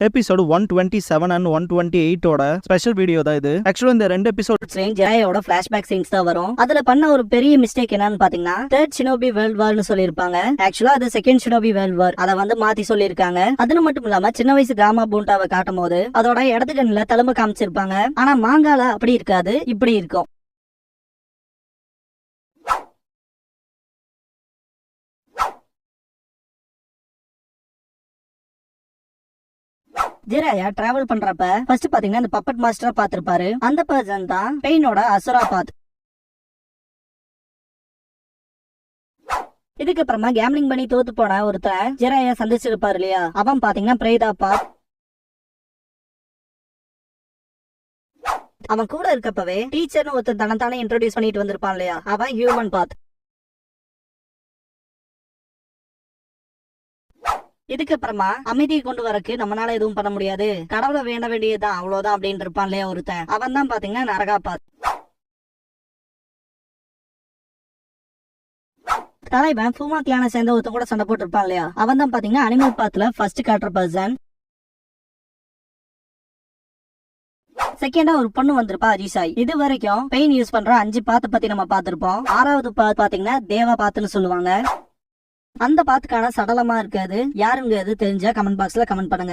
Episode 127 and 128 ஓட special video தான் இது. ஆக்சுவலா இந்த ரெண்டு எபிசோட் ஜெராயோட ஃபிளாஷ்பேக் சீன்ஸ் தான் வரும். அதுல பண்ண ஒரு பெரிய மிஸ்டேக் என்னன்னு பாத்தீங்கன்னா தேர்ட் ஷினோபி வேர்ல்ட் வார்னு சொல்லிருப்பாங்க. ஆக்சுவலா அது செகண்ட் ஷினோபி வேர்ல்ட் வார். அதை வந்து மாத்தி சொல்லிருக்காங்க. அது மட்டும் இல்லாம சின்ன வயசு கிராம பூண்டாவை காட்டும் போது அதோட இடத்துக்கண்ணில தழும்பு காமிச்சிருப்பாங்க. ஆனா மாங்கால அப்படி இருக்காது, இப்படி இருக்கும். ஜெராயா டிராவல் பண்றப்ப ஃபர்ஸ்ட் பாத்தீங்கன்னா இந்த பப்பட் மாஸ்டரா பாத்திருப்பாரு. அந்த பர்சன் தான் பெயினோட அசுரா பாத். இதுக்கு அப்புறமா கேம்லிங் பண்ணி தோத்து போன ஒருத்தன் ஜெராயா சந்திச்சிருப்பாரு இல்லையா, அவன் பாத்தீங்கன்னா பிரேதா பாத். அவன் கூட இருக்கப்பவே டீச்சர்னு ஒருத்தன் தனத்தானே இன்ட்ரோடியூஸ் பண்ணிட்டு வந்திருப்பான் இல்லையா, அவன் ஹியூமன் பாத். இதுக்கு அப்புறமா அமைதியை கொண்டு வரக்கு நம்மளால எதுவும் பண்ண முடியாது, கடவுளை வேண்ட வேண்டியதுதான், அவ்வளவுதான் அப்படின்னு இருப்பான் இல்லையா ஒருத்தன், அவன் தான் பாத்தீங்கன்னா நரகாபாத். தலைவன் ஃபூமா கிளான சேர்ந்த ஒருத்தன் கூட சண்டை போட்டு இருப்பான் இல்லையா, அவன் தான் பாத்தீங்கன்னா அனிமல் பாத்ல ஃபர்ஸ்ட் காட்டுற பர்சன். செகண்டா ஒரு பொண்ணு வந்திருப்பா அஜிசாய். இது வரைக்கும் பெயின் யூஸ் பண்ற 5 பாத்து பத்தி நம்ம பாத்திருப்போம். 6வது பாத்து பாத்தீங்கன்னா தேவா பாத்துன்னு சொல்லுவாங்க. அந்த பாத்துக்கான சடலமா இருக்காது. யாருங்க அது தெரிஞ்சா கமெண்ட் பாக்ஸ்ல கமெண்ட் பண்ணுங்க.